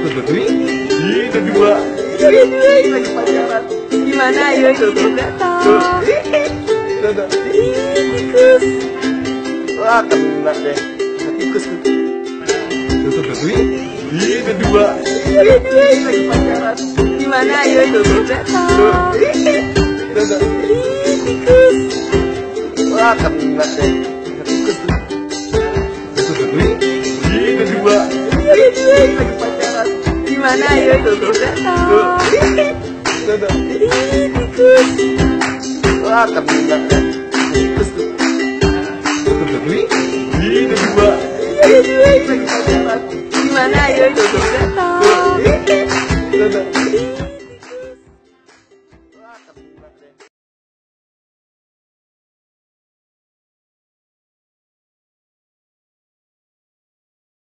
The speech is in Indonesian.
Itu dua. Ini lagi pacaran. Gimana ayo nggak tahu. Tikus. Wah, kena deh. Tikus tuh. Itu dua. Ini lagi pacaran. Gimana ayo nggak tahu. Tikus. Wah, kena deh. Tikus tuh. Itu dua. Ini lagi pacaran. Gimana ayo nggak tahu. Tikus. Wah, kena deh. Tikus tuh. Itu dua. Ini lagi pacaran. Gimana ayo nggak